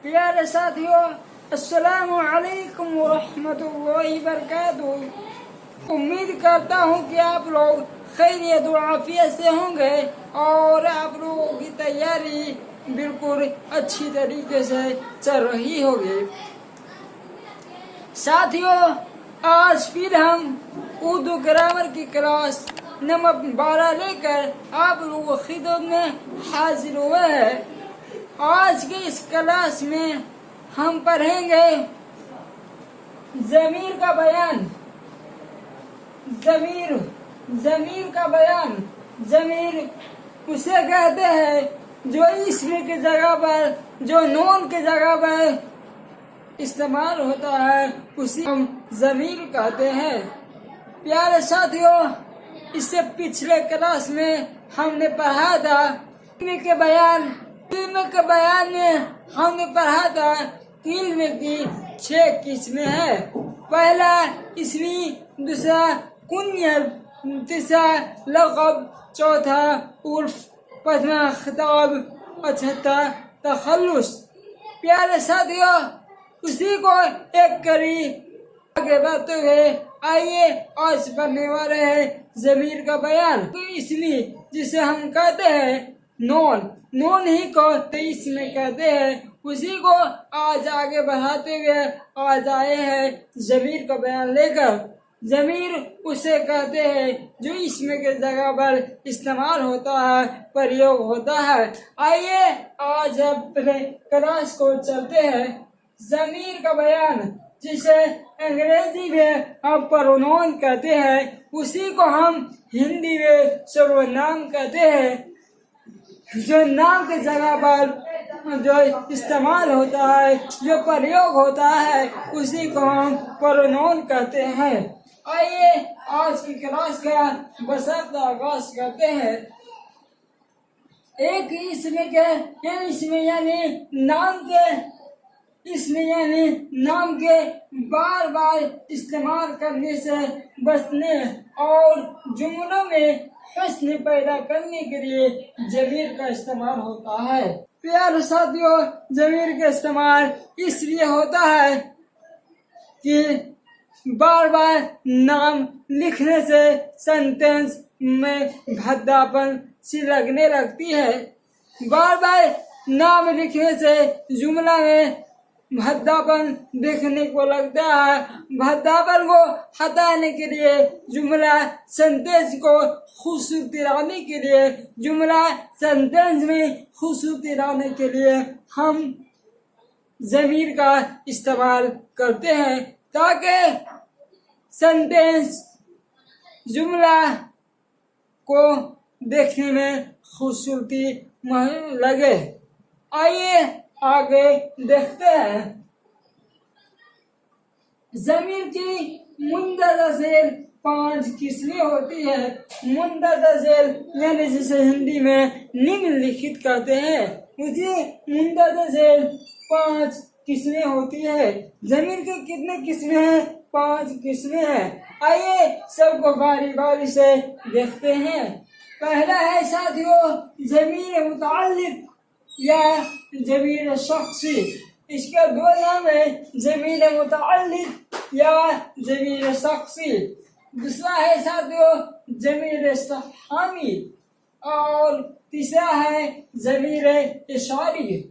پیارے ساتھیوں، السلام علیکم ورحمۃ اللہ وبرکاتہ۔ امید کرتا ہوں کہ آپ لوگ خیریت و عافیت سے ہوں گے اور آپ لوگوں کی تیاری بالکل اچھی طریقے سے چل رہی ہوگی۔ ساتھیوں، آج پھر ہم اردو گرامر کی کلاس نمبر 12 لے کر آپ لوگوں کی خدمت میں حاضر ہوئے ہیں۔ آج کی اس کلاس میں ہم پڑھیں گے ضمیر کا بیان۔ ضمیر کا بیان۔ ضمیر اسے کہتے ہیں جو اسم کی جگہ پر، جو نون کی جگہ پر استعمال ہوتا ہے، اسے ہم ضمیر کہتے ہیں۔ پیارے ساتھیوں، اس سے پچھلے کلاس میں ہم نے پڑھا تھا علم کے بیان میں ہم نے پڑھا تھا علم کی 6 قسمیں ہیں۔ پہلا اسمی، دوسرا کنیت، تیسرا لقب، چوتھا عرف، پانچواں خطاب اور چھٹا تخلص۔ پیارے ساتھیوں، اسی کو ایک کری آگے بڑھتے ہوئے آئیے آج پڑھنے والے ہیں ضمیر کا بیان۔ اسمی جسے ہم کہتے ہیں نون ہی کو اسم کہتے ہیں، اسی کو آج آگے بڑھاتے ہوئے آج آئے ہیں ضمیر کا بیان لے کر۔ ضمیر اسے کہتے ہیں جو اسم کے جگہ پر استعمال ہوتا ہے، پریوگ ہوتا ہے۔ آئیے آج اپنے کلاس کو چلتے ہیں۔ ضمیر کا بیان، جسے انگریزی میں ہم پرونون کہتے ہیں، اسی کو ہم ہندی میں سرونام کہتے ہیں۔ جو نام کی جگہ پر جو استعمال ہوتا ہے، جو پریوگ ہوتا ہے، اسی کو ہم پرونون کہتے ہیں۔ آئیے آج کی کلاس کا باضابطہ آغاز کرتے ہیں۔ ایک اسم یعنی نام کے بار بار استعمال کرنے سے بچنے اور جملوں میں حسن پیدا کرنے کے لیے ضمیر کا استعمال ہوتا ہے۔ پیارے ساتھیوں، ضمیر کا استعمال اس لیے ہوتا ہے کہ بار بار نام لکھنے سے سینٹینس میں بھداپن سی لگنے لگتی ہے۔ بار بار نام لکھنے سے جملہ میں بھداپن دیکھنے کو لگتا ہے۔ بھداپن کو ہٹانے کے لیے، جملہ سینٹینس کو خوبصورتی لانے کے لیے، جملہ سینٹینس میں خوبصورتی لانے کے لیے ہم ضمیر کا استعمال کرتے ہیں تاکہ سینٹینس، جملہ کو دیکھنے میں خوبصورتی لگے۔ آئیے آگے دیکھتے ہیں۔ ضمیر کی مندرجہ ذیل 5 قسمیں ہوتی ہے۔ مندرجہ ذیل یعنی جسے ہندی میں نمن لکھت کہتے ہیں، اسی مندرجہ ذیل 5 قسمیں ہوتی ہے۔ ضمیر کی کتنے قسمیں ہیں؟ 5 قسمیں ہیں۔ آئیے سب کو باری باری سے دیکھتے ہیں۔ پہلا ہے ساتھیوں ضمیر متعلق یا ضمیر شخصی۔ اس کے 2 نام ہیں، ضمیر متعلق یا ضمیر شخصی۔ دوسرا ہے ساتھیوں ضمیر استفہامی اور تیسرا ہے ضمیر اشاری۔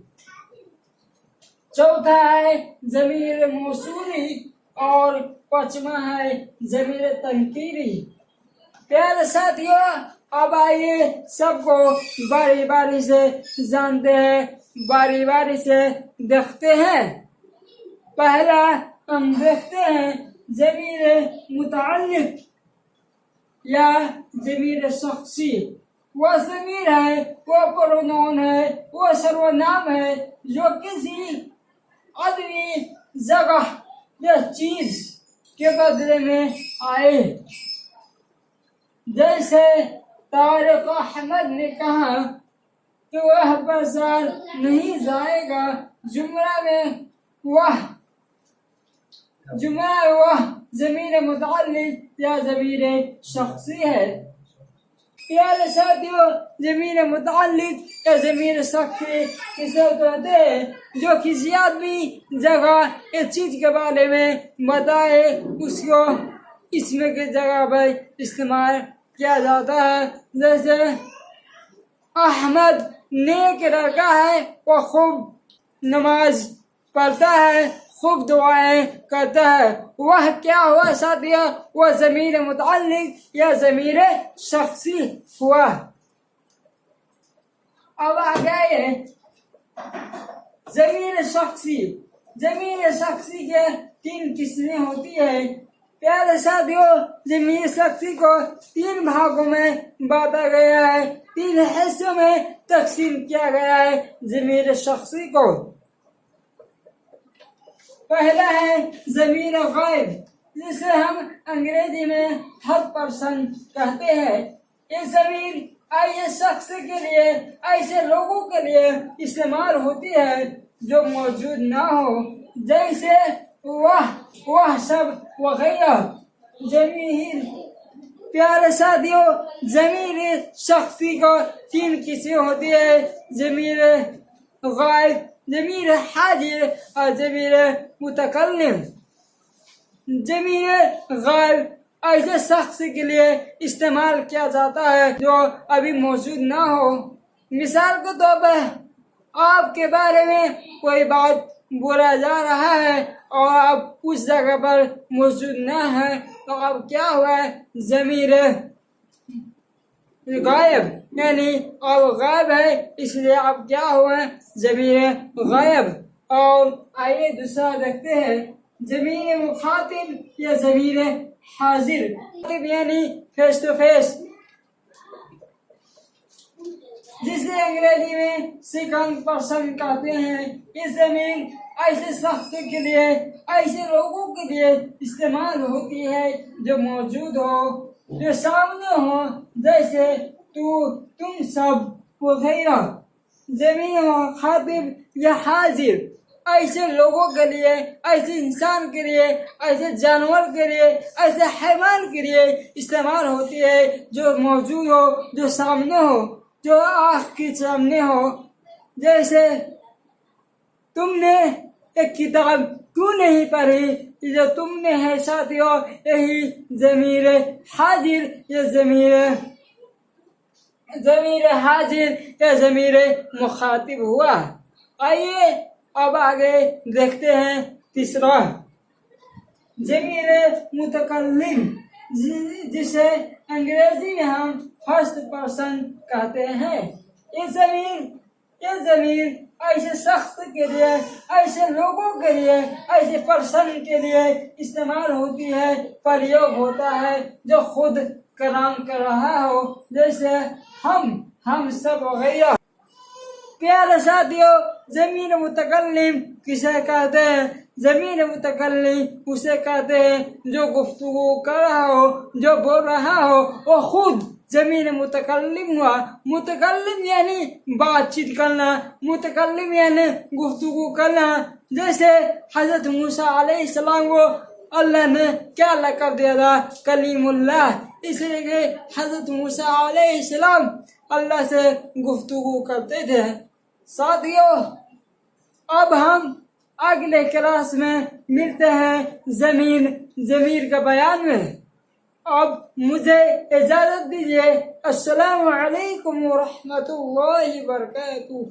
چوتھا ہے ضمیر موصولی اور پانچواں ہے ضمیر تنکیری۔ پیارے ساتھیوں، اب آئیے سب کو باری باری سے جانتے ہیں، باری باری سے دیکھتے ہیں۔ پہلا ہم دیکھتے ہیں ضمیر متعلق یا ضمیر شخصی۔ وہ ضمیر ہے، وہ پرونون ہے، وہ سرونام ہے جو کسی آدمی، جگہ یا چیز کے بدلے میں آئے۔ جیسے طارق احمد نے کہا کہ وہ بازار نہیں جائے گا، جملہ میں وہ ضمیر متعلق یا ضمیر شخصی ہے۔ پیارے ساتھیوں، ضمیر متعلق یا ضمیر سختی کسے کہتے ہیں؟ جو کسی آدمی جگہ اس چیز کے بارے میں بتائے اس کو اسم کی جگہ پر استعمال کیا جاتا ہے. جیسے احمد نیک لڑکا ہے، وہ خوب نماز پڑھتا ہے، خوب دعائیں کرتا ہے. وہ کیا ہوا ساتھیوں؟ وہ ضمیر متعلق یا ضمیر شخصی ہوا. اب آ گئے ضمیر شخصی. ضمیر شخصی کے 3 قسمیں ہوتی ہے. پیارے ساتھیوں، ضمیر شخصی کو 3 بھاگوں میں بانٹا گیا ہے، 3 حصوں میں تقسیم کیا گیا ہے ضمیر شخصی کو. پہلا ہے ضمیر غائب، جسے ہم انگریزی میں تھرڈ پرسن کہتے ہیں. یہ ضمیر ایسے شخص کے لیے، ایسے لوگوں کے لیے استعمال ہوتی ہے جو موجود نہ ہو، جیسے وہ سب وغیرہ. ضمیر پیارے ساتھیوں، ضمیر شخصی کو 3 قسمیں ہوتی ہے: ضمیر غائب، ضمیر حاضر اور ضمیر متکلم. ضمیر غائب ایسے شخص کے لیے استعمال کیا جاتا ہے جو ابھی موجود نہ ہو. مثال کے طور پر آپ کے بارے میں کوئی بات بولا جا رہا ہے اور آپ اس جگہ پر موجود نہ ہیں، تو اب کیا ہوا ہے؟ ضمیر غائب، یعنی اب غائب ہے، اس لیے اب کیا ہوا ہے؟ ضمیر غائب. اور آئیے دوسرا دیکھتے ہیں، ضمیر مخاطب یا ضمیر حاضر. مخاطب یعنی فیس ٹو فیس، جسے انگریزی میں سیکنڈ پرسن کہتے ہیں. یہ ضمیر ایسے شخص کے لیے، ایسے لوگوں کے لیے استعمال ہوتی ہے جو موجود ہو، جو سامنے ہو، جیسے تو، تم سب وغیرہ. ضمیر مخاطب یا حاضر ایسے لوگوں کے لیے، ایسے انسان کے لیے، ایسے جانور کے لیے، ایسے حیوان کے لیے استعمال ہوتی ہے جو موجود ہو، جو سامنے ہو، جو آنکھ کے سامنے ہو. جیسے تم نے ایک کتاب کیوں نہیں پڑھی؟ جو تم نے ہے ساتھیوں، یہی ضمیر حاضر یا ضمیر حاضر یا ضمیر مخاطب ہوا. آئیے اب آگے دیکھتے ہیں تیسرا، ضمیر متکلم، جسے انگریزی میں ہم فرسٹ پرسن کہتے ہیں. یہ ضمیر ایسے شخص کے لیے، ایسے لوگوں کے لیے، ایسے پرسن کے لیے استعمال ہوتی ہے، پریوگ ہوتا ہے جو خود کلام کر رہا ہو، جیسے ہم سب وغیرہ. پیارے ساتھیوں، ضمیر متکلم کسے کہتے ہیں؟ ضمیر متکلم اسے کہتے ہیں جو گفتگو کر رہا ہو، جو بول رہا ہو، وہ خود ضمیر متکلم ہوا. متکلم یعنی بات چیت کرنا، متکلم یعنی گفتگو کرنا. جیسے حضرت موسیٰ علیہ السلام کو اللہ نے کیا لقب دیا تھا؟ کلیم اللہ. اس لیے کہ حضرت موسیٰ علیہ السلام اللہ سے گفتگو کرتے تھے. ساتھیوں، اب ہم اگلے کلاس میں ملتے ہیں ضمیر کا بیان میں. اب مجھے اجازت دیجیے. السلام علیکم ورحمۃ اللہ وبرکاتہ.